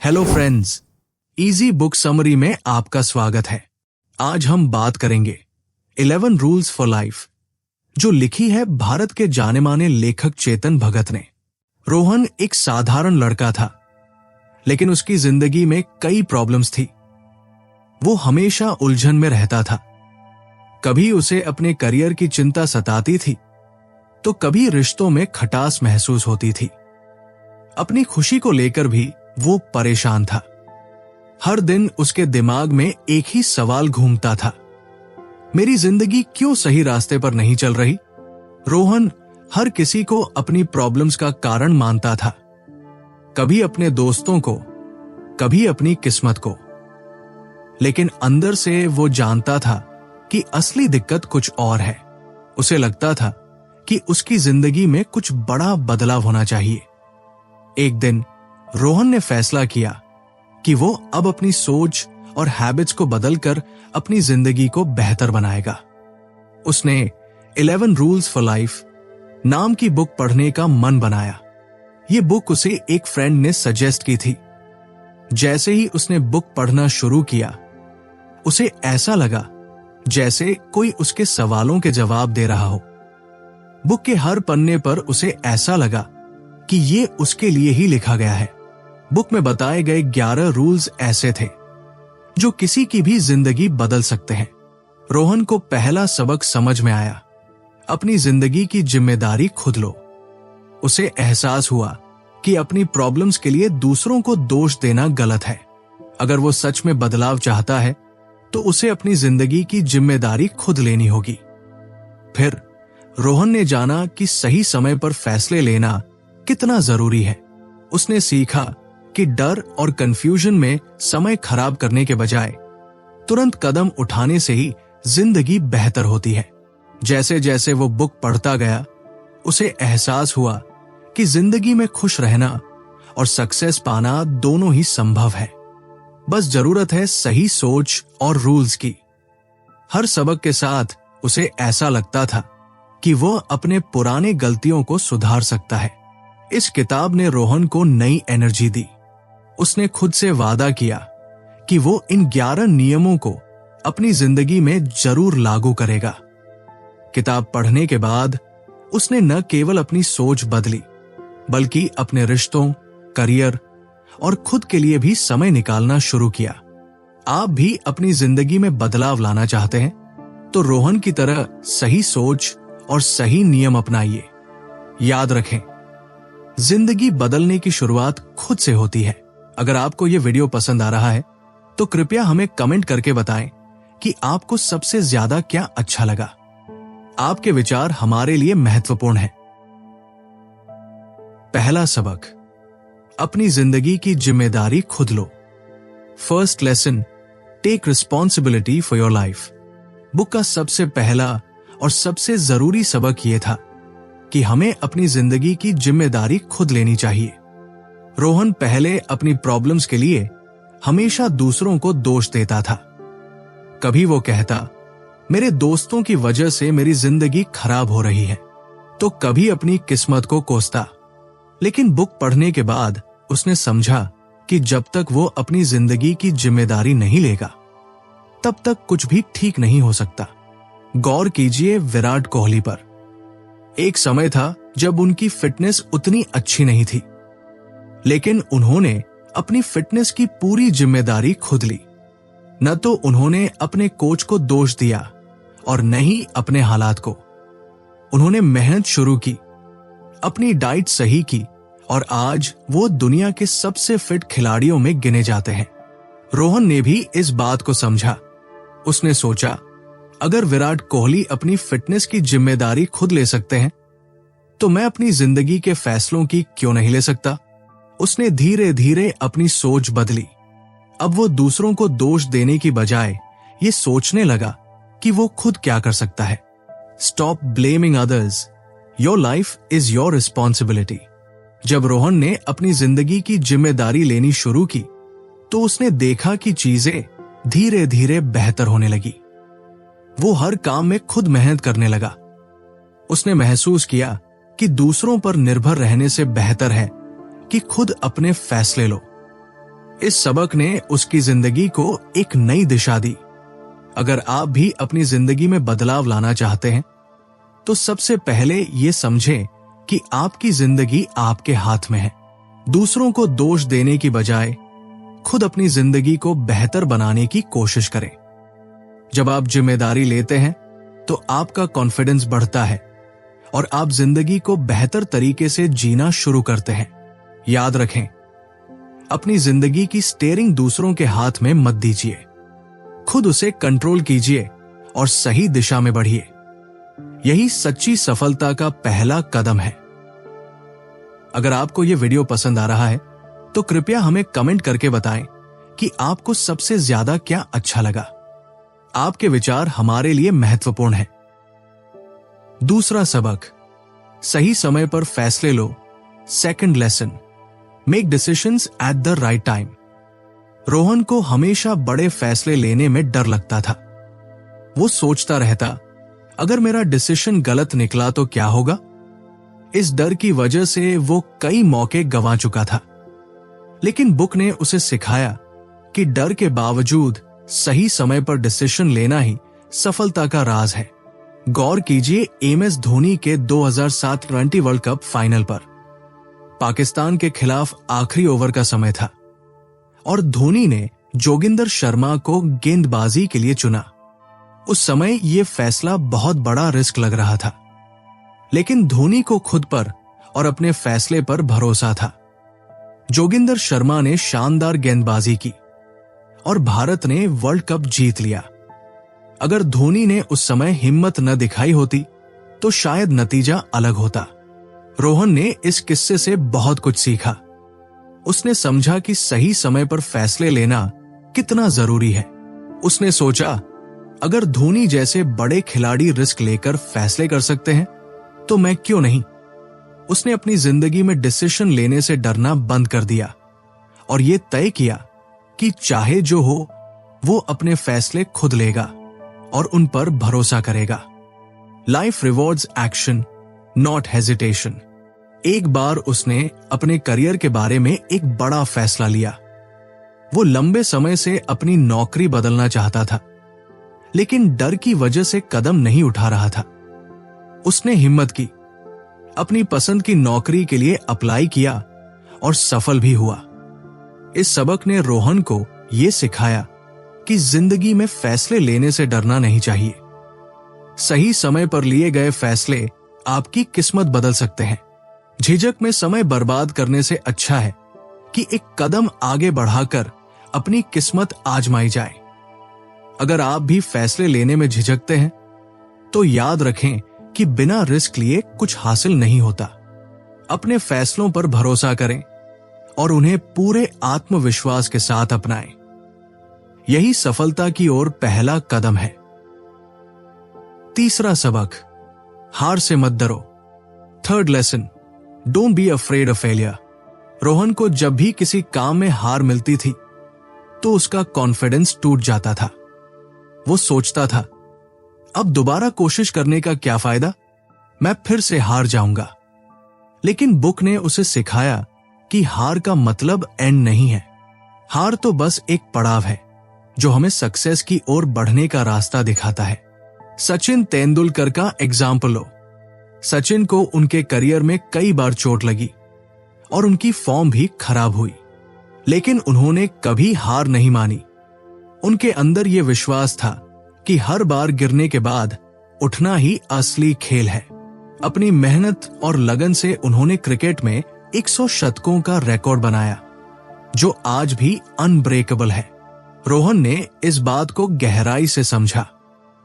Hello friends, easy book summary में आपका स्वागत है। आज हम बात करेंगे 11 रूल्स फॉर लाइफ, जो लिखी है भारत के जाने माने लेखक चेतन भगत ने। रोहन एक साधारण लड़का था, लेकिन उसकी जिंदगी में कई प्रॉब्लम्स थी। वो हमेशा उलझन में रहता था। कभी उसे अपने करियर की चिंता सताती थी, तो कभी रिश्तों में खटास महसूस होती थी। अपनी खुशी को लेकर भी वो परेशान था। हर दिन उसके दिमाग में एक ही सवाल घूमता था, मेरी जिंदगी क्यों सही रास्ते पर नहीं चल रही। रोहन हर किसी को अपनी प्रॉब्लम्स का कारण मानता था, कभी अपने दोस्तों को, कभी अपनी किस्मत को। लेकिन अंदर से वो जानता था कि असली दिक्कत कुछ और है। उसे लगता था कि उसकी जिंदगी में कुछ बड़ा बदलाव होना चाहिए। एक दिन रोहन ने फैसला किया कि वो अब अपनी सोच और हैबिट्स को बदलकर अपनी जिंदगी को बेहतर बनाएगा। उसने 11 रूल्स फॉर लाइफ नाम की बुक पढ़ने का मन बनाया। ये बुक उसे एक फ्रेंड ने सजेस्ट की थी। जैसे ही उसने बुक पढ़ना शुरू किया, उसे ऐसा लगा जैसे कोई उसके सवालों के जवाब दे रहा हो। बुक के हर पन्ने पर उसे ऐसा लगा कि ये उसके लिए ही लिखा गया है। बुक में बताए गए 11 रूल्स ऐसे थे जो किसी की भी जिंदगी बदल सकते हैं। रोहन को पहला सबक समझ में आया, अपनी जिंदगी की जिम्मेदारी खुद लो। उसे एहसास हुआ कि अपनी प्रॉब्लम्स के लिए दूसरों को दोष देना गलत है। अगर वो सच में बदलाव चाहता है तो उसे अपनी जिंदगी की जिम्मेदारी खुद लेनी होगी। फिर रोहन ने जाना कि सही समय पर फैसले लेना कितना जरूरी है। उसने सीखा कि डर और कंफ्यूजन में समय खराब करने के बजाय तुरंत कदम उठाने से ही जिंदगी बेहतर होती है। जैसे जैसे वो बुक पढ़ता गया, उसे एहसास हुआ कि जिंदगी में खुश रहना और सक्सेस पाना दोनों ही संभव है। बस जरूरत है सही सोच और रूल्स की। हर सबक के साथ उसे ऐसा लगता था कि वो अपने पुराने गलतियों को सुधार सकता है। इस किताब ने रोहन को नई एनर्जी दी। उसने खुद से वादा किया कि वो इन 11 नियमों को अपनी जिंदगी में जरूर लागू करेगा। किताब पढ़ने के बाद उसने न केवल अपनी सोच बदली, बल्कि अपने रिश्तों, करियर और खुद के लिए भी समय निकालना शुरू किया। आप भी अपनी जिंदगी में बदलाव लाना चाहते हैं तो रोहन की तरह सही सोच और सही नियम अपनाइए। याद रखें, जिंदगी बदलने की शुरुआत खुद से होती है। अगर आपको यह वीडियो पसंद आ रहा है तो कृपया हमें कमेंट करके बताएं कि आपको सबसे ज्यादा क्या अच्छा लगा। आपके विचार हमारे लिए महत्वपूर्ण हैं। पहला सबक, अपनी जिंदगी की जिम्मेदारी खुद लो। First lesson, take responsibility for your life. Book का सबसे पहला और सबसे जरूरी सबक यह था कि हमें अपनी जिंदगी की जिम्मेदारी खुद लेनी चाहिए। रोहन पहले अपनी प्रॉब्लम्स के लिए हमेशा दूसरों को दोष देता था। कभी वो कहता, मेरे दोस्तों की वजह से मेरी जिंदगी खराब हो रही है, तो कभी अपनी किस्मत को कोसता। लेकिन बुक पढ़ने के बाद उसने समझा कि जब तक वो अपनी जिंदगी की जिम्मेदारी नहीं लेगा, तब तक कुछ भी ठीक नहीं हो सकता। गौर कीजिए विराट कोहली पर। एक समय था जब उनकी फिटनेस उतनी अच्छी नहीं थी, लेकिन उन्होंने अपनी फिटनेस की पूरी जिम्मेदारी खुद ली। न तो उन्होंने अपने कोच को दोष दिया और न ही अपने हालात को। उन्होंने मेहनत शुरू की, अपनी डाइट सही की और आज वो दुनिया के सबसे फिट खिलाड़ियों में गिने जाते हैं। रोहन ने भी इस बात को समझा। उसने सोचा, अगर विराट कोहली अपनी फिटनेस की जिम्मेदारी खुद ले सकते हैं, तो मैं अपनी जिंदगी के फैसलों की क्यों नहीं ले सकता। उसने धीरे धीरे अपनी सोच बदली। अब वो दूसरों को दोष देने की बजाय ये सोचने लगा कि वो खुद क्या कर सकता है। Stop blaming others, your life is your responsibility. जब रोहन ने अपनी जिंदगी की जिम्मेदारी लेनी शुरू की, तो उसने देखा कि चीजें धीरे धीरे बेहतर होने लगी। वो हर काम में खुद मेहनत करने लगा। उसने महसूस किया कि दूसरों पर निर्भर रहने से बेहतर है कि खुद अपने फैसले लो। इस सबक ने उसकी जिंदगी को एक नई दिशा दी। अगर आप भी अपनी जिंदगी में बदलाव लाना चाहते हैं तो सबसे पहले ये समझें कि आपकी जिंदगी आपके हाथ में है। दूसरों को दोष देने की बजाय खुद अपनी जिंदगी को बेहतर बनाने की कोशिश करें। जब आप जिम्मेदारी लेते हैं तो आपका कॉन्फिडेंस बढ़ता है और आप जिंदगी को बेहतर तरीके से जीना शुरू करते हैं। याद रखें, अपनी जिंदगी की स्टीयरिंग दूसरों के हाथ में मत दीजिए। खुद उसे कंट्रोल कीजिए और सही दिशा में बढ़िए। यही सच्ची सफलता का पहला कदम है। अगर आपको यह वीडियो पसंद आ रहा है तो कृपया हमें कमेंट करके बताएं कि आपको सबसे ज्यादा क्या अच्छा लगा। आपके विचार हमारे लिए महत्वपूर्ण हैं। दूसरा सबक, सही समय पर फैसले लो। Second lesson, make decisions at the right time. Rohan को हमेशा बड़े फैसले लेने में डर लगता था। वो सोचता रहता, अगर मेरा डिसीजन गलत निकला तो क्या होगा। इस डर की वजह से वो कई मौके गंवा चुका था। लेकिन बुक ने उसे सिखाया कि डर के बावजूद सही समय पर डिसीजन लेना ही सफलता का राज है। गौर कीजिए एमएस धोनी के 2007 T20 वर्ल्ड कप फाइनल पर। पाकिस्तान के खिलाफ आखिरी ओवर का समय था और धोनी ने जोगिंदर शर्मा को गेंदबाजी के लिए चुना। उस समय यह फैसला बहुत बड़ा रिस्क लग रहा था, लेकिन धोनी को खुद पर और अपने फैसले पर भरोसा था। जोगिंदर शर्मा ने शानदार गेंदबाजी की और भारत ने वर्ल्ड कप जीत लिया। अगर धोनी ने उस समय हिम्मत न दिखाई होती तो शायद नतीजा अलग होता। रोहन ने इस किस्से से बहुत कुछ सीखा। उसने समझा कि सही समय पर फैसले लेना कितना जरूरी है। उसने सोचा, अगर धोनी जैसे बड़े खिलाड़ी रिस्क लेकर फैसले कर सकते हैं तो मैं क्यों नहीं। उसने अपनी जिंदगी में डिसीजन लेने से डरना बंद कर दिया और यह तय किया कि चाहे जो हो वो अपने फैसले खुद लेगा और उन पर भरोसा करेगा। Life rewards action, not hesitation. एक बार उसने अपने करियर के बारे में एक बड़ा फैसला लिया। वो लंबे समय से अपनी नौकरी बदलना चाहता था, लेकिन डर की वजह से कदम नहीं उठा रहा था। उसने हिम्मत की, अपनी पसंद की नौकरी के लिए अप्लाई किया और सफल भी हुआ। इस सबक ने रोहन को यह सिखाया कि जिंदगी में फैसले लेने से डरना नहीं चाहिए। सही समय पर लिए गए फैसले आपकी किस्मत बदल सकते हैं। झिझक में समय बर्बाद करने से अच्छा है कि एक कदम आगे बढ़ाकर अपनी किस्मत आजमाई जाए। अगर आप भी फैसले लेने में झिझकते हैं तो याद रखें कि बिना रिस्क लिए कुछ हासिल नहीं होता। अपने फैसलों पर भरोसा करें और उन्हें पूरे आत्मविश्वास के साथ अपनाएं। यही सफलता की ओर पहला कदम है। तीसरा सबक, हार से मत डरो। Third lesson, don't be afraid of failure. Rohan को जब भी किसी काम में हार मिलती थी तो उसका कॉन्फिडेंस टूट जाता था। वो सोचता था, अब दोबारा कोशिश करने का क्या फायदा, मैं फिर से हार जाऊंगा। लेकिन बुक ने उसे सिखाया कि हार का मतलब एंड नहीं है। हार तो बस एक पड़ाव है जो हमें सक्सेस की ओर बढ़ने का रास्ता दिखाता है। सचिन तेंदुलकर का एग्जाम्पल लो। सचिन को उनके करियर में कई बार चोट लगी और उनकी फॉर्म भी खराब हुई, लेकिन उन्होंने कभी हार नहीं मानी। उनके अंदर यह विश्वास था कि हर बार गिरने के बाद उठना ही असली खेल है। अपनी मेहनत और लगन से उन्होंने क्रिकेट में 100 शतकों का रिकॉर्ड बनाया, जो आज भी अनब्रेकेबल है। रोहन ने इस बात को गहराई से समझा।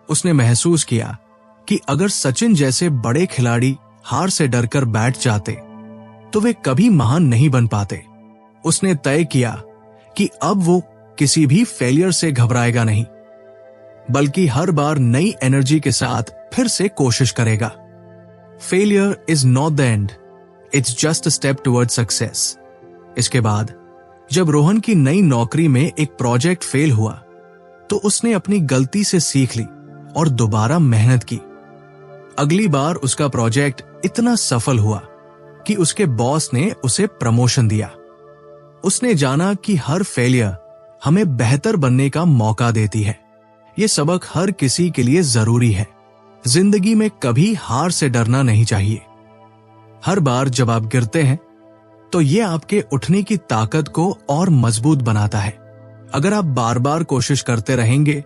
उसने महसूस किया कि अगर सचिन जैसे बड़े खिलाड़ी हार से डरकर बैठ जाते तो वे कभी महान नहीं बन पाते। उसने तय किया कि अब वो किसी भी फेलियर से घबराएगा नहीं, बल्कि हर बार नई एनर्जी के साथ फिर से कोशिश करेगा। Failure is not the end, it's just a step toward success. इसके बाद जब रोहन की नई नौकरी में एक प्रोजेक्ट फेल हुआ तो उसने अपनी गलती से सीख ली और दोबारा मेहनत की। अगली बार उसका प्रोजेक्ट इतना सफल हुआ कि उसके बॉस ने उसे प्रमोशन दिया। उसने जाना कि हर फेलियर हमें बेहतर बनने का मौका देती है। ये सबक हर किसी के लिए जरूरी है। जिंदगी में कभी हार से डरना नहीं चाहिए। हर बार जब आप गिरते हैं तो ये आपके उठने की ताकत को और मजबूत बनाता है। अगर आप बार बार कोशिश करते रहेंगे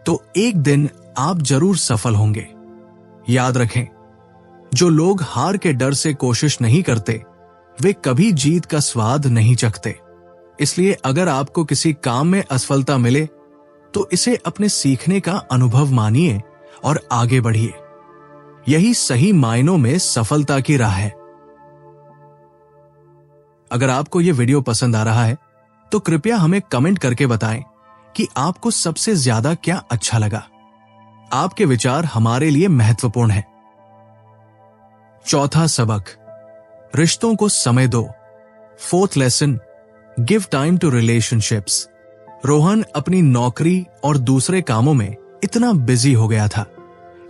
तो एक दिन आप जरूर सफल होंगे। याद रखें, जो लोग हार के डर से कोशिश नहीं करते वे कभी जीत का स्वाद नहीं चखते। इसलिए अगर आपको किसी काम में असफलता मिले तो इसे अपने सीखने का अनुभव मानिए और आगे बढ़िए। यही सही मायनों में सफलता की राह है। अगर आपको यह वीडियो पसंद आ रहा है तो कृपया हमें कमेंट करके बताएं कि आपको सबसे ज्यादा क्या अच्छा लगा। आपके विचार हमारे लिए महत्वपूर्ण हैं। चौथा सबक, रिश्तों को समय दो। Fourth lesson, give time to relationships. Rohan अपनी नौकरी और दूसरे कामों में इतना बिजी हो गया था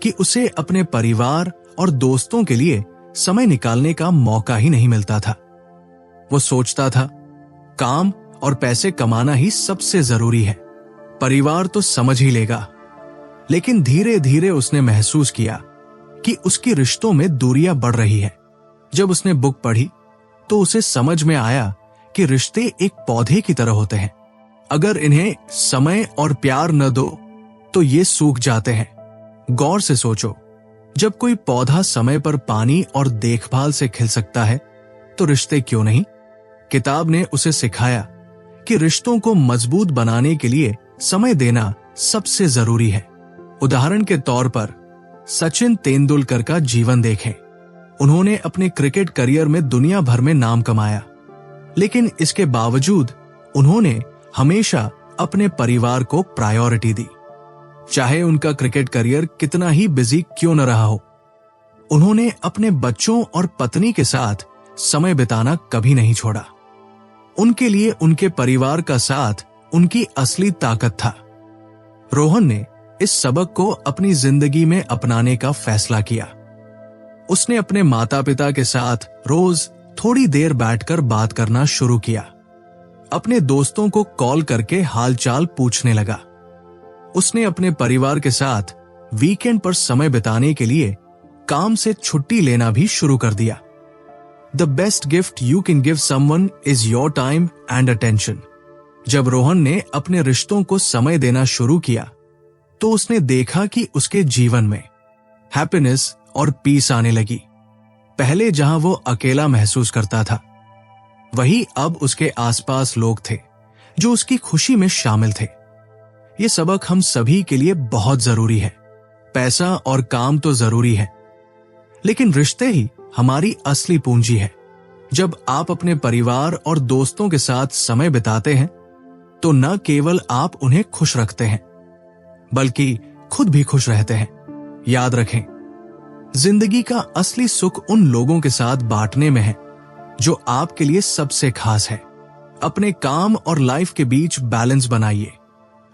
कि उसे अपने परिवार और दोस्तों के लिए समय निकालने का मौका ही नहीं मिलता था। वो सोचता था काम और पैसे कमाना ही सबसे जरूरी है, परिवार तो समझ ही लेगा। लेकिन धीरे धीरे उसने महसूस किया कि उसकी रिश्तों में दूरियां बढ़ रही है। जब उसने बुक पढ़ी तो उसे समझ में आया कि रिश्ते एक पौधे की तरह होते हैं। अगर इन्हें समय और प्यार न दो तो ये सूख जाते हैं। गौर से सोचो, जब कोई पौधा समय पर पानी और देखभाल से खिल सकता है तो रिश्ते क्यों नहीं। किताब ने उसे सिखाया कि रिश्तों को मजबूत बनाने के लिए समय देना सबसे जरूरी है। उदाहरण के तौर पर सचिन तेंदुलकर का जीवन देखें। उन्होंने अपने क्रिकेट करियर में दुनिया भर में नाम कमाया, लेकिन इसके बावजूद उन्होंने हमेशा अपने परिवार को प्रायोरिटी दी। चाहे उनका क्रिकेट करियर कितना ही बिजी क्यों न रहा हो, उन्होंने अपने बच्चों और पत्नी के साथ समय बिताना कभी नहीं छोड़ा। उनके लिए उनके परिवार का साथ उनकी असली ताकत था। रोहन ने इस सबक को अपनी जिंदगी में अपनाने का फैसला किया। उसने अपने माता पिता के साथ रोज थोड़ी देर बैठकर बात करना शुरू किया। अपने दोस्तों को कॉल करके हालचाल पूछने लगा। उसने अपने परिवार के साथ वीकेंड पर समय बिताने के लिए काम से छुट्टी लेना भी शुरू कर दिया। The best gift you can give someone is your time and attention. जब रोहन ने अपने रिश्तों को समय देना शुरू किया तो उसने देखा कि उसके जीवन में हैप्पीनेस और पीस आने लगी। पहले जहां वो अकेला महसूस करता था, वही अब उसके आसपास लोग थे जो उसकी खुशी में शामिल थे। ये सबक हम सभी के लिए बहुत जरूरी है। पैसा और काम तो जरूरी है, लेकिन रिश्ते ही हमारी असली पूंजी है। जब आप अपने परिवार और दोस्तों के साथ समय बिताते हैं तो न केवल आप उन्हें खुश रखते हैं बल्कि खुद भी खुश रहते हैं। याद रखें, जिंदगी का असली सुख उन लोगों के साथ बांटने में है जो आपके लिए सबसे खास है। अपने काम और लाइफ के बीच बैलेंस बनाइए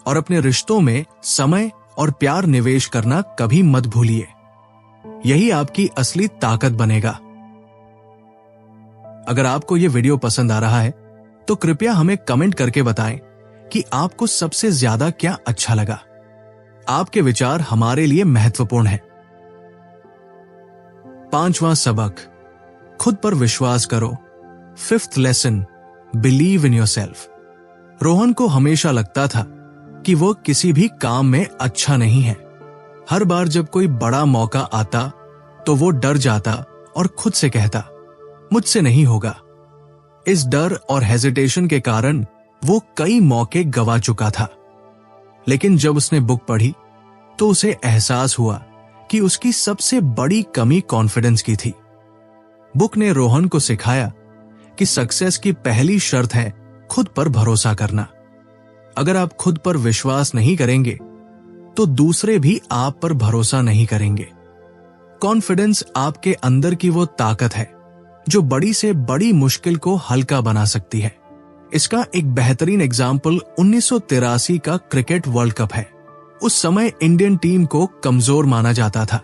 और अपने रिश्तों में समय और प्यार निवेश करना कभी मत भूलिए। यही आपकी असली ताकत बनेगा। अगर आपको यह वीडियो पसंद आ रहा है तो कृपया हमें कमेंट करके बताएं कि आपको सबसे ज्यादा क्या अच्छा लगा। आपके विचार हमारे लिए महत्वपूर्ण हैं। पांचवां सबक, खुद पर विश्वास करो। Fifth lesson, believe in yourself. Rohan को हमेशा लगता था कि वो किसी भी काम में अच्छा नहीं है। हर बार जब कोई बड़ा मौका आता तो वो डर जाता और खुद से कहता, मुझसे नहीं होगा। इस डर और हेजिटेशन के कारण वो कई मौके गवा चुका था। लेकिन जब उसने बुक पढ़ी तो उसे एहसास हुआ कि उसकी सबसे बड़ी कमी कॉन्फिडेंस की थी। बुक ने रोहन को सिखाया कि सक्सेस की पहली शर्त है खुद पर भरोसा करना। अगर आप खुद पर विश्वास नहीं करेंगे तो दूसरे भी आप पर भरोसा नहीं करेंगे। कॉन्फिडेंस आपके अंदर की वो ताकत है जो बड़ी से बड़ी मुश्किल को हल्का बना सकती है। इसका एक बेहतरीन एग्जाम्पल 1983 का क्रिकेट वर्ल्ड कप है। उस समय इंडियन टीम को कमजोर माना जाता था,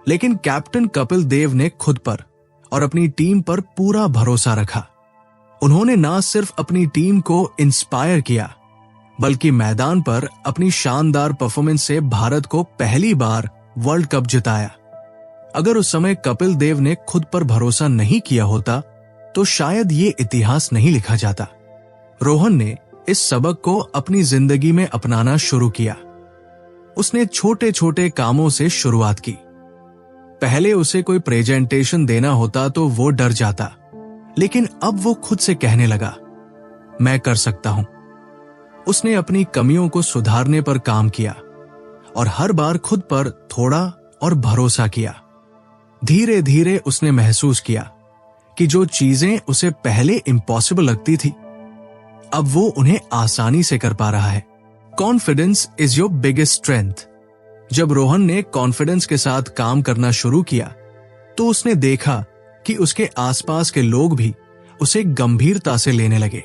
लेकिन कैप्टन कपिल देव ने खुद पर और अपनी टीम पर पूरा भरोसा रखा उन्होंने ना सिर्फ अपनी टीम को इंस्पायर किया, बल्कि मैदान पर अपनी शानदार परफॉर्मेंस से भारत को पहली बार वर्ल्ड कप जिताया। अगर उस समय कपिल देव ने खुद पर भरोसा नहीं किया होता तो शायद ये इतिहास नहीं लिखा जाता। रोहन ने इस सबक को अपनी जिंदगी में अपनाना शुरू किया। उसने छोटे छोटे कामों से शुरुआत की। पहले उसे कोई प्रेजेंटेशन देना होता तो वो डर जाता, लेकिन अब वो खुद से कहने लगा, मैं कर सकता हूं। उसने अपनी कमियों को सुधारने पर काम किया और हर बार खुद पर थोड़ा और भरोसा किया। धीरे धीरे उसने महसूस किया कि जो चीजें उसे पहले इम्पॉसिबल लगती थी, अब वो उन्हें आसानी से कर पा रहा है। Confidence is your biggest strength. जब रोहन ने कॉन्फिडेंस के साथ काम करना शुरू किया तो उसने देखा कि उसके आसपास के लोग भी उसे गंभीरता से लेने लगे।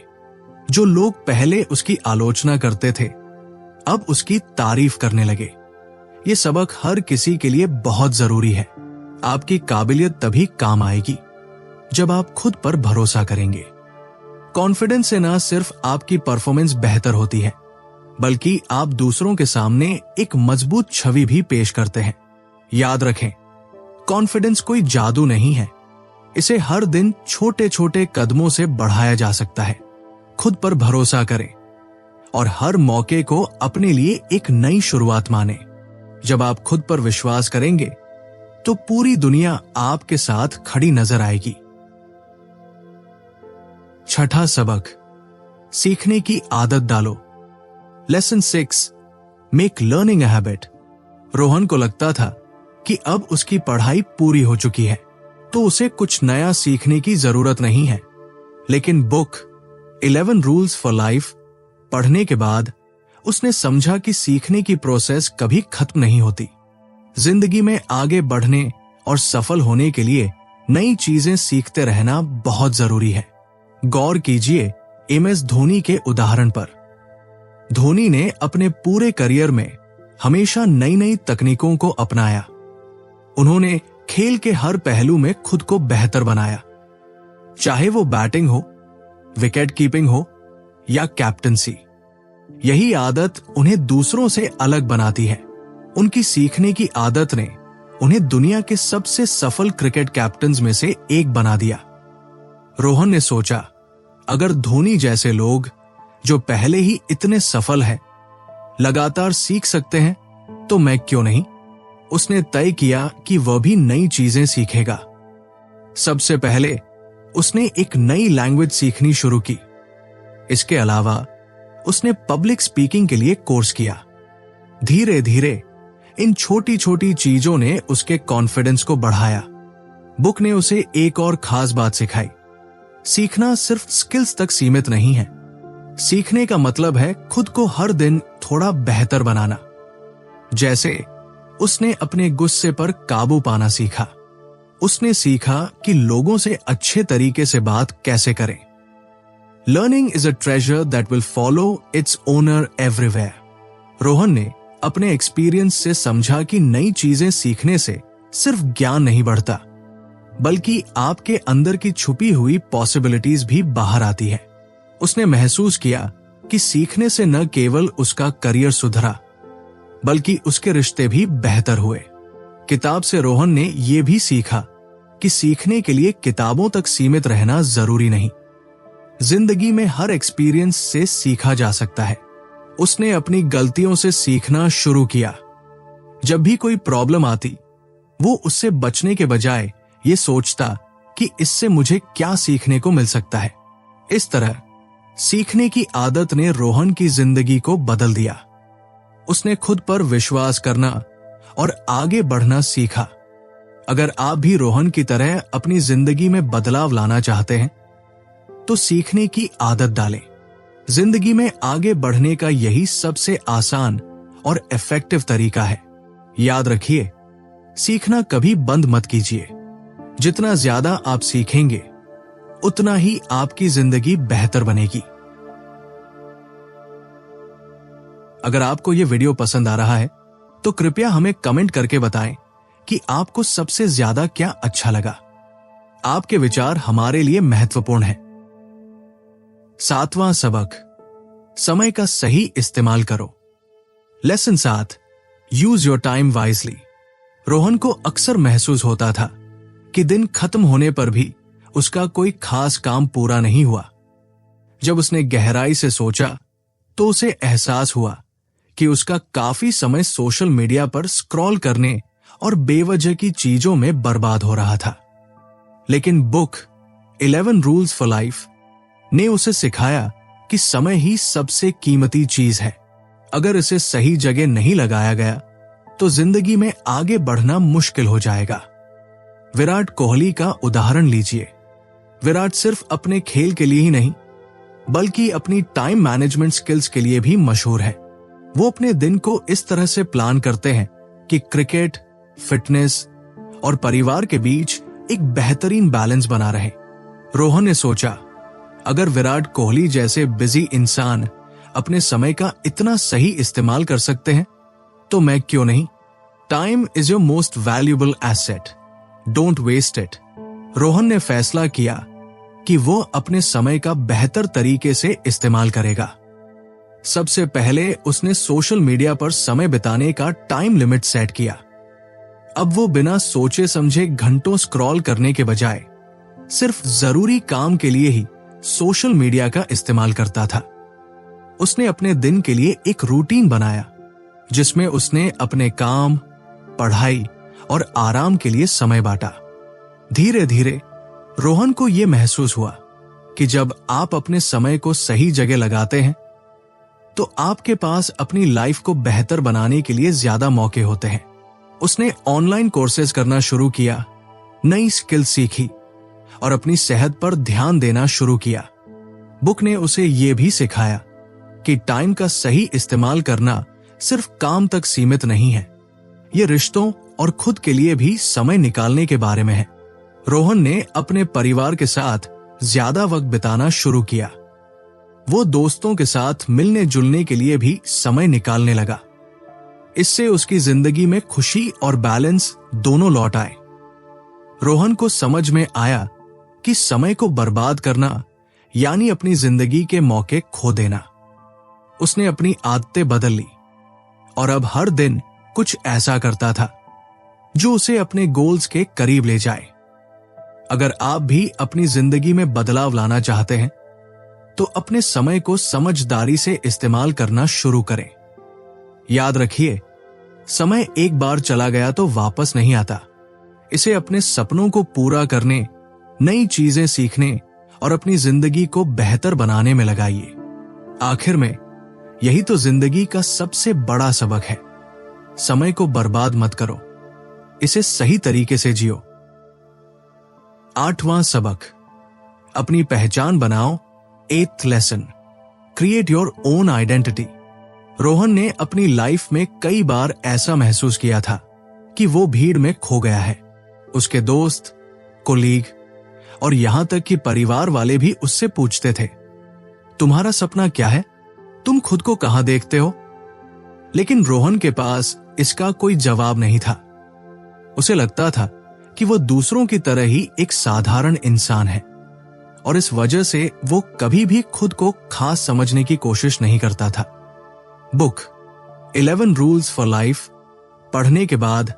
जो लोग पहले उसकी आलोचना करते थे, अब उसकी तारीफ करने लगे। ये सबक हर किसी के लिए बहुत जरूरी है। आपकी काबिलियत तभी काम आएगी जब आप खुद पर भरोसा करेंगे। कॉन्फिडेंस से ना सिर्फ आपकी परफॉर्मेंस बेहतर होती है, बल्कि आप दूसरों के सामने एक मजबूत छवि भी पेश करते हैं। याद रखें, कॉन्फिडेंस कोई जादू नहीं है। इसे हर दिन छोटे छोटे कदमों से बढ़ाया जा सकता है। खुद पर भरोसा करें और हर मौके को अपने लिए एक नई शुरुआत माने। जब आप खुद पर विश्वास करेंगे तो पूरी दुनिया आपके साथ खड़ी नजर आएगी। छठा सबक, सीखने की आदत डालो। Lesson 6, make learning a habit. Rohan को लगता था कि अब उसकी पढ़ाई पूरी हो चुकी है तो उसे कुछ नया सीखने की जरूरत नहीं है। लेकिन बुक 11 रूल्स फॉर लाइफ पढ़ने के बाद उसने समझा कि सीखने की प्रोसेस कभी खत्म नहीं होती। जिंदगी में आगे बढ़ने और सफल होने के लिए नई चीजें सीखते रहना बहुत जरूरी है। गौर कीजिए MS धोनी के उदाहरण पर। धोनी ने अपने पूरे करियर में हमेशा नई नई तकनीकों को अपनाया। उन्होंने खेल के हर पहलू में खुद को बेहतर बनाया, चाहे वो बैटिंग हो, विकेट कीपिंग हो या कैप्टनसी। यही आदत उन्हें दूसरों से अलग बनाती है। उनकी सीखने की आदत ने उन्हें दुनिया के सबसे सफल क्रिकेट कैप्टन्स में से एक बना दिया। रोहन ने सोचा, अगर धोनी जैसे लोग जो पहले ही इतने सफल हैं, लगातार सीख सकते हैं तो मैं क्यों नहीं। उसने तय किया कि वह भी नई चीजें सीखेगा। सबसे पहले उसने एक नई लैंग्वेज सीखनी शुरू की। इसके अलावा उसने पब्लिक स्पीकिंग के लिए कोर्स किया। धीरे धीरे इन छोटी छोटी चीजों ने उसके कॉन्फिडेंस को बढ़ाया। बुक ने उसे एक और खास बात सिखाई, सीखना सिर्फ स्किल्स तक सीमित नहीं है। सीखने का मतलब है खुद को हर दिन थोड़ा बेहतर बनाना। जैसे उसने अपने गुस्से पर काबू पाना सीखा। उसने सीखा कि लोगों से अच्छे तरीके से बात कैसे करें। Learning is a treasure that will follow its owner everywhere. Rohan ने अपने एक्सपीरियंस से समझा कि नई चीजें सीखने से सिर्फ ज्ञान नहीं बढ़ता, बल्कि आपके अंदर की छुपी हुई पॉसिबिलिटीज भी बाहर आती है। उसने महसूस किया कि सीखने से न केवल उसका करियर सुधरा, बल्कि उसके रिश्ते भी बेहतर हुए। किताब से रोहन ने यह भी सीखा कि सीखने के लिए किताबों तक सीमित रहना जरूरी नहीं। जिंदगी में हर एक्सपीरियंस से सीखा जा सकता है। उसने अपनी गलतियों से सीखना शुरू किया। जब भी कोई प्रॉब्लम आती, वो उससे बचने के बजाय ये सोचता कि इससे मुझे क्या सीखने को मिल सकता है। इस तरह सीखने की आदत ने रोहन की जिंदगी को बदल दिया। उसने खुद पर विश्वास करना और आगे बढ़ना सीखा। अगर आप भी रोहन की तरह अपनी जिंदगी में बदलाव लाना चाहते हैं तो सीखने की आदत डालें। जिंदगी में आगे बढ़ने का यही सबसे आसान और इफेक्टिव तरीका है। याद रखिए, सीखना कभी बंद मत कीजिए। जितना ज्यादा आप सीखेंगे, उतना ही आपकी जिंदगी बेहतर बनेगी। अगर आपको यह वीडियो पसंद आ रहा है तो कृपया हमें कमेंट करके बताएं कि आपको सबसे ज्यादा क्या अच्छा लगा। आपके विचार हमारे लिए महत्वपूर्ण हैं। 7वां सबक, समय का सही इस्तेमाल करो। Lesson 7, use your time wisely. Rohan को अक्सर महसूस होता था कि दिन खत्म होने पर भी उसका कोई खास काम पूरा नहीं हुआ। जब उसने गहराई से सोचा तो उसे एहसास हुआ कि उसका काफी समय सोशल मीडिया पर स्क्रॉल करने और बेवजह की चीजों में बर्बाद हो रहा था। लेकिन बुक 11 रूल्स फॉर लाइफ ने उसे सिखाया कि समय ही सबसे कीमती चीज है। अगर इसे सही जगह नहीं लगाया गया तो जिंदगी में आगे बढ़ना मुश्किल हो जाएगा। विराट कोहली का उदाहरण लीजिए। विराट सिर्फ अपने खेल के लिए ही नहीं बल्कि अपनी टाइम मैनेजमेंट स्किल्स के लिए भी मशहूर है। वो अपने दिन को इस तरह से प्लान करते हैं कि क्रिकेट, फिटनेस और परिवार के बीच एक बेहतरीन बैलेंस बना रहे। रोहन ने सोचा, अगर विराट कोहली जैसे बिजी इंसान अपने समय का इतना सही इस्तेमाल कर सकते हैं तो मैं क्यों नहीं। Time is your most valuable asset, don't waste it. Rohan ने फैसला किया कि वो अपने समय का बेहतर तरीके से इस्तेमाल करेगा। सबसे पहले उसने सोशल मीडिया पर समय बिताने का टाइम लिमिट सेट किया। अब वो बिना सोचे समझे घंटों स्क्रॉल करने के बजाय सिर्फ जरूरी काम के लिए ही सोशल मीडिया का इस्तेमाल करता था। उसने अपने दिन के लिए एक रूटीन बनाया जिसमें उसने अपने काम, पढ़ाई और आराम के लिए समय बांटा। धीरे धीरे रोहन को यह महसूस हुआ कि जब आप अपने समय को सही जगह लगाते हैं तो आपके पास अपनी लाइफ को बेहतर बनाने के लिए ज्यादा मौके होते हैं। उसने ऑनलाइन कोर्सेज करना शुरू किया, नई स्किल सीखी और अपनी सेहत पर ध्यान देना शुरू किया। बुक ने उसे यह भी सिखाया कि टाइम का सही इस्तेमाल करना सिर्फ काम तक सीमित नहीं है, यह रिश्तों और खुद के लिए भी समय निकालने के बारे में है। रोहन ने अपने परिवार के साथ ज्यादा वक्त बिताना शुरू किया। वो दोस्तों के साथ मिलने जुलने के लिए भी समय निकालने लगा। इससे उसकी जिंदगी में खुशी और बैलेंस दोनों लौट आए। रोहन को समझ में आया कि समय को बर्बाद करना यानी अपनी जिंदगी के मौके खो देना। उसने अपनी आदतें बदल ली और अब हर दिन कुछ ऐसा करता था जो उसे अपने गोल्स के करीब ले जाए। अगर आप भी अपनी जिंदगी में बदलाव लाना चाहते हैं तो अपने समय को समझदारी से इस्तेमाल करना शुरू करें। याद रखिए, समय एक बार चला गया तो वापस नहीं आता। इसे अपने सपनों को पूरा करने, नई चीजें सीखने और अपनी जिंदगी को बेहतर बनाने में लगाइए। आखिर में यही तो जिंदगी का सबसे बड़ा सबक है। समय को बर्बाद मत करो, इसे सही तरीके से जियो। 8वां सबक, अपनी पहचान बनाओ। 8th lesson, create your own identity. Rohan ने अपनी लाइफ में कई बार ऐसा महसूस किया था कि वो भीड़ में खो गया है। उसके दोस्त, कोलीग और यहां तक कि परिवार वाले भी उससे पूछते थे, तुम्हारा सपना क्या है? तुम खुद को कहां देखते हो? लेकिन रोहन के पास इसका कोई जवाब नहीं था। उसे लगता था कि वो दूसरों की तरह ही एक साधारण इंसान है और इस वजह से वो कभी भी खुद को खास समझने की कोशिश नहीं करता था। बुक 11 रूल्स फॉर लाइफ पढ़ने के बाद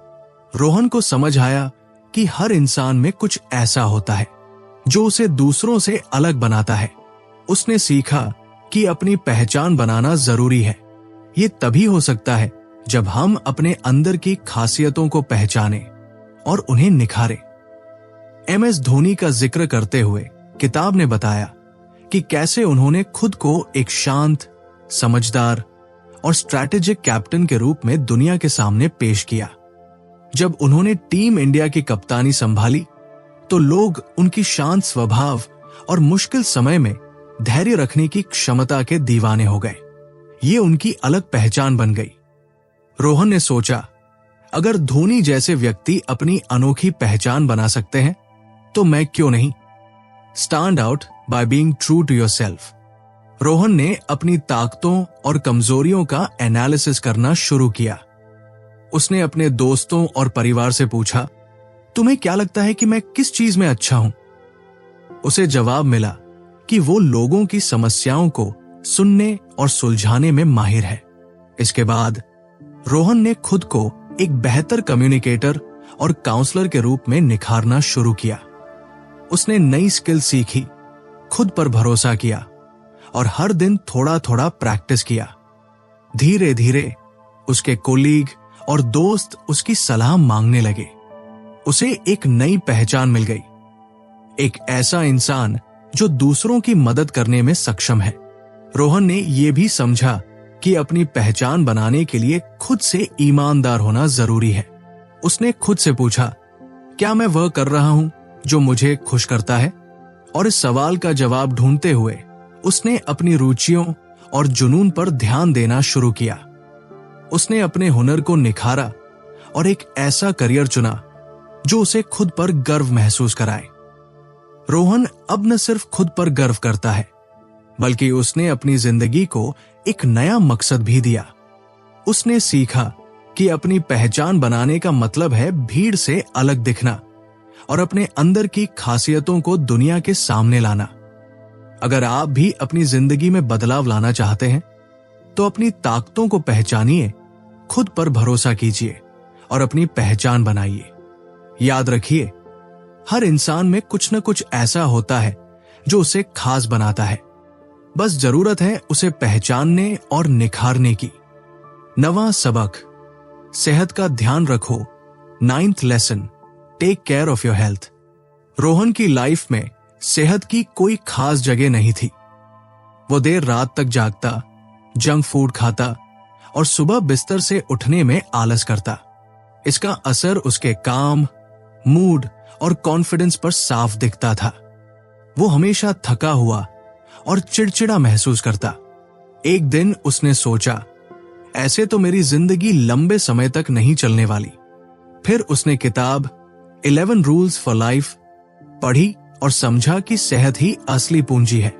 रोहन को समझ आया कि हर इंसान में कुछ ऐसा होता है जो उसे दूसरों से अलग बनाता है। उसने सीखा कि अपनी पहचान बनाना जरूरी है। ये तभी हो सकता है जब हम अपने अंदर की खासियतों को पहचानें और उन्हें निखारें। MS धोनी का जिक्र करते हुए किताब ने बताया कि कैसे उन्होंने खुद को एक शांत, समझदार और स्ट्रैटेजिक कैप्टन के रूप में दुनिया के सामने पेश किया। जब उन्होंने टीम इंडिया की कप्तानी संभाली तो लोग उनकी शांत स्वभाव और मुश्किल समय में धैर्य रखने की क्षमता के दीवाने हो गए। ये उनकी अलग पहचान बन गई। रोहन ने सोचा, अगर धोनी जैसे व्यक्ति अपनी अनोखी पहचान बना सकते हैं तो मैं क्यों नहीं। Stand out by being true to yourself. Rohan ने अपनी ताकतों और कमजोरियों का एनालिसिस करना शुरू किया। उसने अपने दोस्तों और परिवार से पूछा, तुम्हें क्या लगता है कि मैं किस चीज में अच्छा हूं? उसे जवाब मिला कि वो लोगों की समस्याओं को सुनने और सुलझाने में माहिर है। इसके बाद रोहन ने खुद को एक बेहतर कम्युनिकेटर और काउंसलर के रूप में निखारना शुरू किया। उसने नई स्किल सीखी, खुद पर भरोसा किया और हर दिन थोड़ा थोड़ा प्रैक्टिस किया। धीरे धीरे उसके कोलीग और दोस्त उसकी सलाह मांगने लगे। उसे एक नई पहचान मिल गई, एक ऐसा इंसान जो दूसरों की मदद करने में सक्षम है। रोहन ने यह भी समझा कि अपनी पहचान बनाने के लिए खुद से ईमानदार होना जरूरी है। उसने खुद से पूछा, क्या मैं वह कर रहा हूं जो मुझे खुश करता है? और इस सवाल का जवाब ढूंढते हुए उसने अपनी रुचियों और जुनून पर ध्यान देना शुरू किया। उसने अपने हुनर को निखारा और एक ऐसा करियर चुना जो उसे खुद पर गर्व महसूस कराए। रोहन अब न सिर्फ खुद पर गर्व करता है, बल्कि उसने अपनी जिंदगी को एक नया मकसद भी दिया। उसने सीखा कि अपनी पहचान बनाने का मतलब है भीड़ से अलग दिखना और अपने अंदर की खासियतों को दुनिया के सामने लाना। अगर आप भी अपनी जिंदगी में बदलाव लाना चाहते हैं, तो अपनी ताकतों को पहचानिए, खुद पर भरोसा कीजिए और अपनी पहचान बनाइए। याद रखिए, हर इंसान में कुछ न कुछ ऐसा होता है जो उसे खास बनाता है। बस जरूरत है उसे पहचानने और निखारने की। नवा सबक, सेहत का ध्यान रखो। 9th lesson, take care of your health. Rohan की लाइफ में सेहत की कोई खास जगह नहीं थी। वो देर रात तक जागता, जंक फूड खाता और सुबह बिस्तर से उठने में आलस करता। इसका असर उसके काम, मूड और कॉन्फिडेंस पर साफ दिखता था। वो हमेशा थका हुआ और चिड़चिड़ा महसूस करता। एक दिन उसने सोचा, ऐसे तो मेरी जिंदगी लंबे समय तक नहीं चलने वाली। फिर उसने किताब 11 रूल्स फॉर लाइफ पढ़ी और समझा कि सेहत ही असली पूंजी है।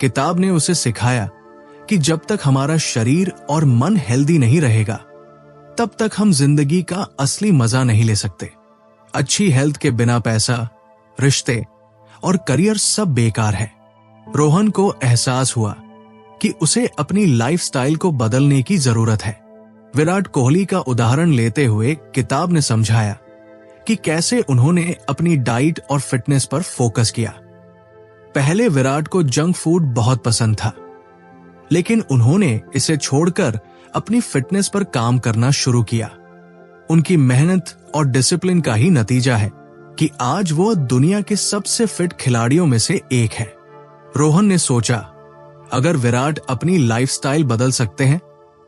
किताब ने उसे सिखाया कि जब तक हमारा शरीर और मन हेल्दी नहीं रहेगा, तब तक हम जिंदगी का असली मजा नहीं ले सकते। अच्छी हेल्थ के बिना पैसा, रिश्ते और करियर सब बेकार है। रोहन को एहसास हुआ कि उसे अपनी लाइफस्टाइल को बदलने की जरूरत है। विराट कोहली का उदाहरण लेते हुए किताब ने समझाया कि कैसे उन्होंने अपनी डाइट और फिटनेस पर फोकस किया। पहले विराट को जंक फूड बहुत पसंद था, लेकिन उन्होंने इसे छोड़कर अपनी फिटनेस पर काम करना शुरू किया। उनकी मेहनत और डिसिप्लिन का ही नतीजा है कि आज वो दुनिया के सबसे फिट खिलाड़ियों में से एक है। रोहन ने सोचा, अगर विराट अपनी लाइफस्टाइल बदल सकते हैं,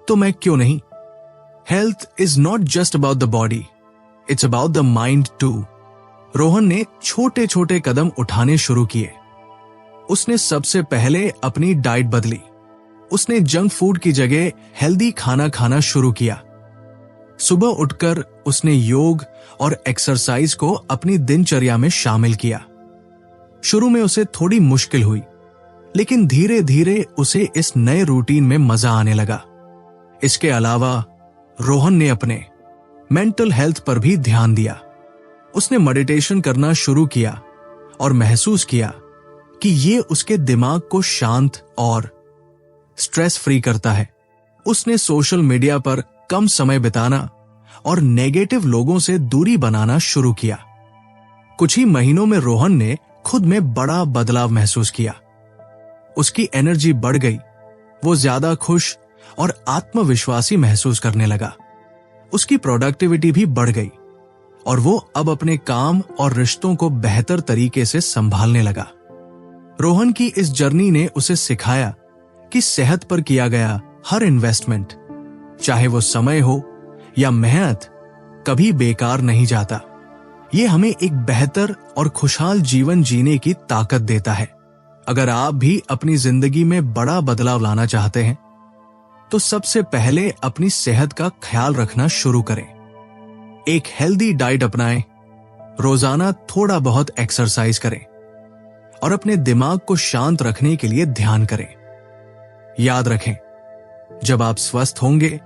तो मैं क्यों नहीं? Health is not just about the body, it's about the mind too. Rohan ने छोटे छोटे कदम उठाने शुरू किए। उसने सबसे पहले अपनी डाइट बदली। उसने जंक फूड की जगह हेल्दी खाना खाना शुरू किया। सुबह उठकर उसने योग और एक्सरसाइज को अपनी दिनचर्या में शामिल किया। शुरू में उसे थोड़ी मुश्किल हुई, लेकिन धीरे धीरे उसे इस नए रूटीन में मजा आने लगा। इसके अलावा रोहन ने अपने मेंटल हेल्थ पर भी ध्यान दिया। उसने मेडिटेशन करना शुरू किया और महसूस किया कि ये उसके दिमाग को शांत और स्ट्रेस फ्री करता है। उसने सोशल मीडिया पर कम समय बिताना और नेगेटिव लोगों से दूरी बनाना शुरू किया। कुछ ही महीनों में रोहन ने खुद में बड़ा बदलाव महसूस किया। उसकी एनर्जी बढ़ गई, वो ज्यादा खुश और आत्मविश्वासी महसूस करने लगा। उसकी प्रोडक्टिविटी भी बढ़ गई और वो अब अपने काम और रिश्तों को बेहतर तरीके से संभालने लगा। रोहन की इस जर्नी ने उसे सिखाया कि सेहत पर किया गया हर इन्वेस्टमेंट, चाहे वो समय हो या मेहनत, कभी बेकार नहीं जाता। ये हमें एक बेहतर और खुशहाल जीवन जीने की ताकत देता है। अगर आप भी अपनी जिंदगी में बड़ा बदलाव लाना चाहते हैं, तो सबसे पहले अपनी सेहत का ख्याल रखना शुरू करें। एक हेल्दी डाइट अपनाएं, रोजाना थोड़ा बहुत एक्सरसाइज करें और अपने दिमाग को शांत रखने के लिए ध्यान करें। याद रखें, जब आप स्वस्थ होंगे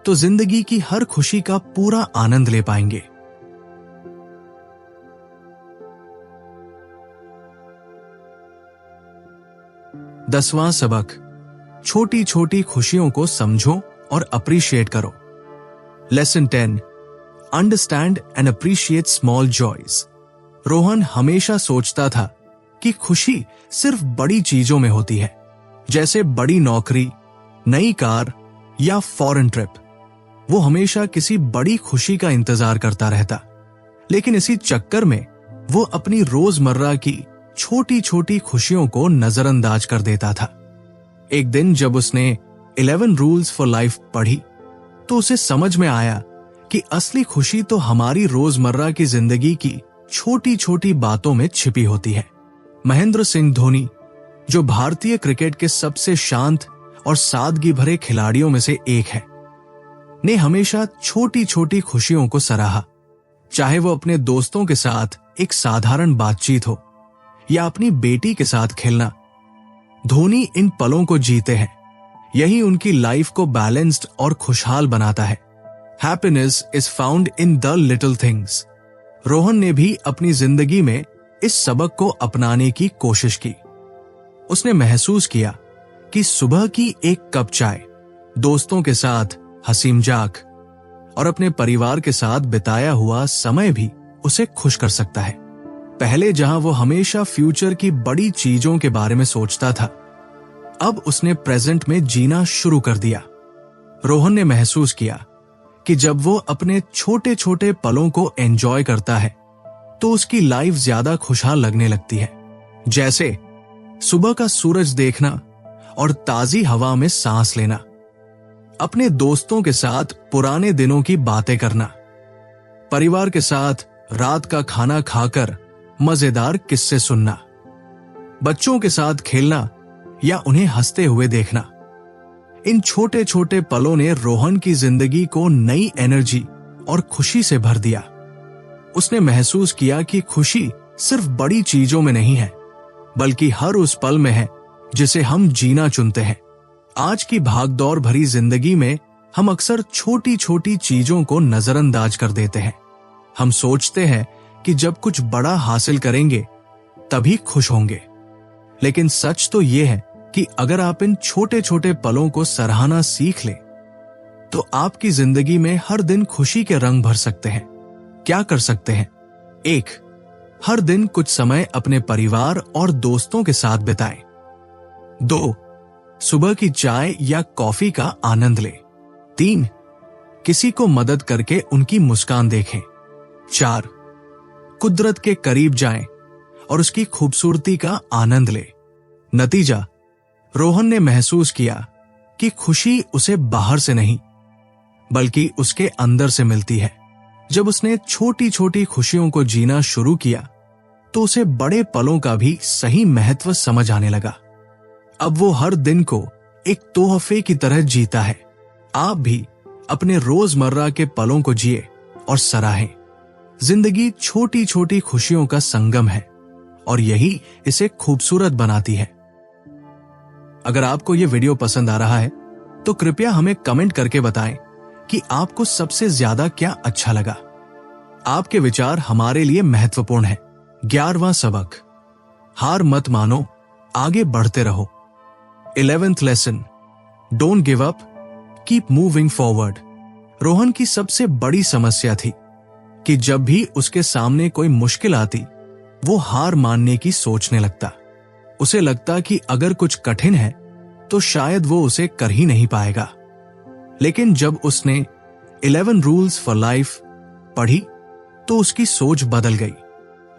तो जिंदगी की हर खुशी का पूरा आनंद ले पाएंगे। 10वां सबक, छोटी छोटी खुशियों को समझो और अप्रिशिएट करो। Lesson 10, understand and appreciate small joys. Rohan हमेशा सोचता था कि खुशी सिर्फ बड़ी चीजों में होती है, जैसे बड़ी नौकरी, नई कार या फॉरेन ट्रिप। वो हमेशा किसी बड़ी खुशी का इंतजार करता रहता, लेकिन इसी चक्कर में वो अपनी रोजमर्रा की छोटी छोटी खुशियों को नजरअंदाज कर देता था। एक दिन जब उसने 11 रूल्स फॉर लाइफ पढ़ी तो उसे समझ में आया कि असली खुशी तो हमारी रोजमर्रा की जिंदगी की छोटी छोटी बातों में छिपी होती है। महेंद्र सिंह धोनी, जो भारतीय क्रिकेट के सबसे शांत और सादगी भरे खिलाड़ियों में से एक है, ने हमेशा छोटी छोटी खुशियों को सराहा, चाहे वो अपने दोस्तों के साथ एक साधारण बातचीत हो या अपनी बेटी के साथ खेलना। धोनी इन पलों को जीते हैं, यही उनकी लाइफ को बैलेंस्ड और खुशहाल बनाता है। Happiness is found in the little things. Rohan ने भी अपनी जिंदगी में इस सबक को अपनाने की कोशिश की। उसने महसूस किया कि सुबह की एक कप चाय, दोस्तों के साथ हंसी मजाक और अपने परिवार के साथ बिताया हुआ समय भी उसे खुश कर सकता है। पहले जहां वो हमेशा फ्यूचर की बड़ी चीजों के बारे में सोचता था, अब उसने प्रेजेंट में जीना शुरू कर दिया। रोहन ने महसूस किया कि जब वो अपने छोटे छोटे पलों को एंजॉय करता है तो उसकी लाइफ ज्यादा खुशहाल लगने लगती है, जैसे सुबह का सूरज देखना और ताजी हवा में सांस लेना, अपने दोस्तों के साथ पुराने दिनों की बातें करना, परिवार के साथ रात का खाना खाकर मजेदार किस्से सुनना, बच्चों के साथ खेलना या उन्हें हंसते हुए देखना। इन छोटे छोटे पलों ने रोहन की जिंदगी को नई एनर्जी और खुशी से भर दिया। उसने महसूस किया कि खुशी सिर्फ बड़ी चीजों में नहीं है, बल्कि हर उस पल में है जिसे हम जीना चुनते हैं। आज की भागदौड़ भरी जिंदगी में हम अक्सर छोटी छोटी चीजों को नजरअंदाज कर देते हैं। हम सोचते हैं कि जब कुछ बड़ा हासिल करेंगे तभी खुश होंगे, लेकिन सच तो यह है कि अगर आप इन छोटे छोटे पलों को सराहना सीख लें तो आपकी जिंदगी में हर दिन खुशी के रंग भर सकते हैं। क्या कर सकते हैं? 1, हर दिन कुछ समय अपने परिवार और दोस्तों के साथ बिताएं। 2, सुबह की चाय या कॉफी का आनंद लें। 3, किसी को मदद करके उनकी मुस्कान देखें। 4, कुदरत के करीब जाएं और उसकी खूबसूरती का आनंद लें। नतीजा, रोहन ने महसूस किया कि खुशी उसे बाहर से नहीं बल्कि उसके अंदर से मिलती है। जब उसने छोटी छोटी खुशियों को जीना शुरू किया तो उसे बड़े पलों का भी सही महत्व समझ आने लगा। अब वो हर दिन को एक तोहफे की तरह जीता है। आप भी अपने रोजमर्रा के पलों को जिए और सराहें। जिंदगी छोटी छोटी खुशियों का संगम है और यही इसे खूबसूरत बनाती है। अगर आपको यह वीडियो पसंद आ रहा है तो कृपया हमें कमेंट करके बताएं कि आपको सबसे ज्यादा क्या अच्छा लगा। आपके विचार हमारे लिए महत्वपूर्ण है। 11वां सबक, हार मत मानो, आगे बढ़ते रहो। 11th lesson, don't give up, keep moving forward. Rohan की सबसे बड़ी समस्या थी कि जब भी उसके सामने कोई मुश्किल आती वो हार मानने की सोचने लगता। उसे लगता कि अगर कुछ कठिन है तो शायद वो उसे कर ही नहीं पाएगा। लेकिन जब उसने 11 रूल्स फॉर लाइफ पढ़ी तो उसकी सोच बदल गई।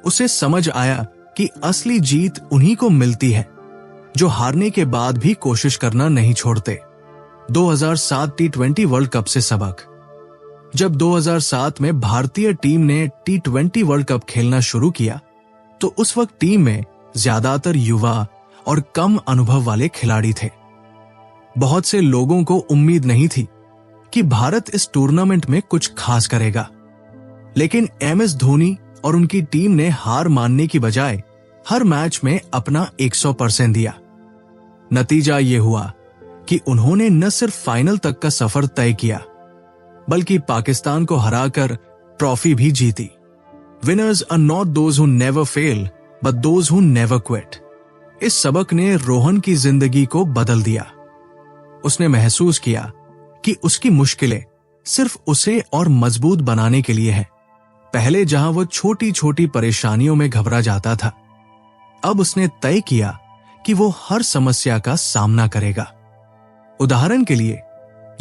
उसे समझ आया कि असली जीत उन्हीं को मिलती है जो हारने के बाद भी कोशिश करना नहीं छोड़ते। 2007 T20 वर्ल्ड कप से सबक। जब 2007 में भारतीय टीम ने T20 वर्ल्ड कप खेलना शुरू किया तो उस वक्त टीम में ज्यादातर युवा और कम अनुभव वाले खिलाड़ी थे। बहुत से लोगों को उम्मीद नहीं थी कि भारत इस टूर्नामेंट में कुछ खास करेगा, लेकिन MS धोनी और उनकी टीम ने हार मानने की बजाय हर मैच में अपना 100% दिया। नतीजा ये हुआ कि उन्होंने न सिर्फ फाइनल तक का सफर तय किया बल्कि पाकिस्तान को हराकर ट्रॉफी भी जीती। Winners are not those who never fail but those who never quit. इस सबक ने रोहन की जिंदगी को बदल दिया। उसने महसूस किया कि उसकी मुश्किलें सिर्फ उसे और मजबूत बनाने के लिए हैं। पहले जहां वो छोटी छोटी परेशानियों में घबरा जाता था, अब उसने तय किया कि वो हर समस्या का सामना करेगा। उदाहरण के लिए,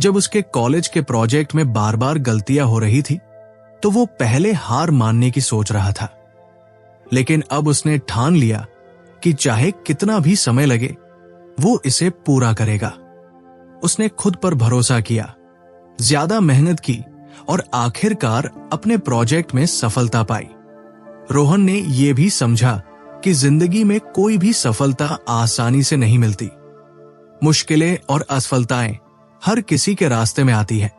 जब उसके कॉलेज के प्रोजेक्ट में बार बार गलतियां हो रही थी, तो वो पहले हार मानने की सोच रहा था। लेकिन अब उसने ठान लिया कि चाहे कितना भी समय लगे, वो इसे पूरा करेगा। उसने खुद पर भरोसा किया, ज्यादा मेहनत की और आखिरकार अपने प्रोजेक्ट में सफलता पाई। रोहन ने यह भी समझा कि जिंदगी में कोई भी सफलता आसानी से नहीं मिलती। मुश्किलें और असफलताएं हर किसी के रास्ते में आती हैं,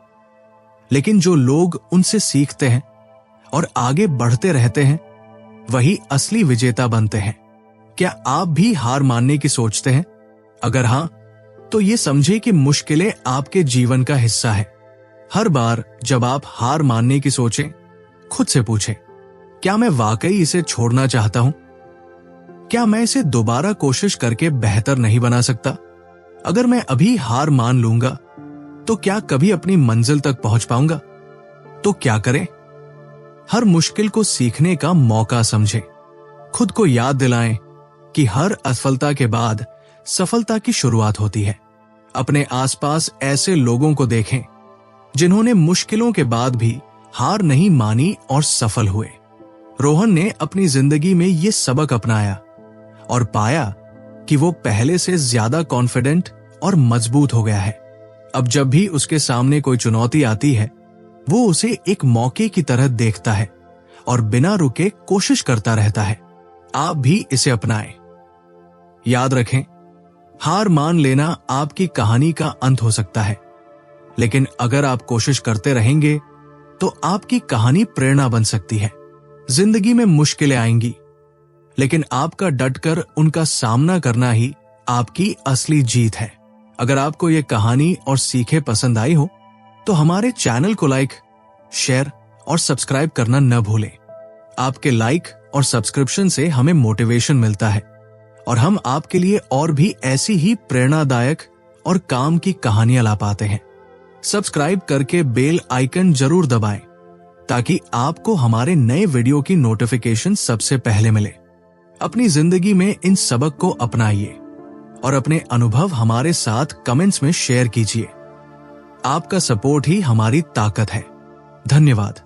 लेकिन जो लोग उनसे सीखते हैं और आगे बढ़ते रहते हैं, वही असली विजेता बनते हैं। क्या आप भी हार मानने की सोचते हैं? अगर हां, तो ये समझे कि मुश्किलें आपके जीवन का हिस्सा है। हर बार जब आप हार मानने की सोचें, खुद से पूछें, क्या मैं वाकई इसे छोड़ना चाहता हूं? क्या मैं इसे दोबारा कोशिश करके बेहतर नहीं बना सकता? अगर मैं अभी हार मान लूंगा, तो क्या कभी अपनी मंजिल तक पहुंच पाऊंगा? तो क्या करें? हर मुश्किल को सीखने का मौका समझें। खुद को याद दिलाएं कि हर असफलता के बाद सफलता की शुरुआत होती है। अपने आसपास ऐसे लोगों को देखें जिन्होंने मुश्किलों के बाद भी हार नहीं मानी और सफल हुए। रोहन ने अपनी जिंदगी में ये सबक अपनाया और पाया कि वो पहले से ज्यादा कॉन्फिडेंट और मजबूत हो गया है। अब जब भी उसके सामने कोई चुनौती आती है, वो उसे एक मौके की तरह देखता है और बिना रुके कोशिश करता रहता है। आप भी इसे अपनाएं। याद रखें, हार मान लेना आपकी कहानी का अंत हो सकता है, लेकिन अगर आप कोशिश करते रहेंगे तो आपकी कहानी प्रेरणा बन सकती है। जिंदगी में मुश्किलें आएंगी, लेकिन आपका डटकर उनका सामना करना ही आपकी असली जीत है। अगर आपको यह कहानी और सीखें पसंद आई हो, तो हमारे चैनल को लाइक, शेयर और सब्सक्राइब करना न भूलें। आपके लाइक और सब्सक्रिप्शन से हमें मोटिवेशन मिलता है और हम आपके लिए और भी ऐसी ही प्रेरणादायक और काम की कहानियां ला पाते हैं। सब्सक्राइब करके बेल आइकन जरूर दबाएं ताकि आपको हमारे नए वीडियो की नोटिफिकेशन सबसे पहले मिले। अपनी जिंदगी में इन सबक को अपनाइए और अपने अनुभव हमारे साथ कमेंट्स में शेयर कीजिए। आपका सपोर्ट ही हमारी ताकत है। धन्यवाद।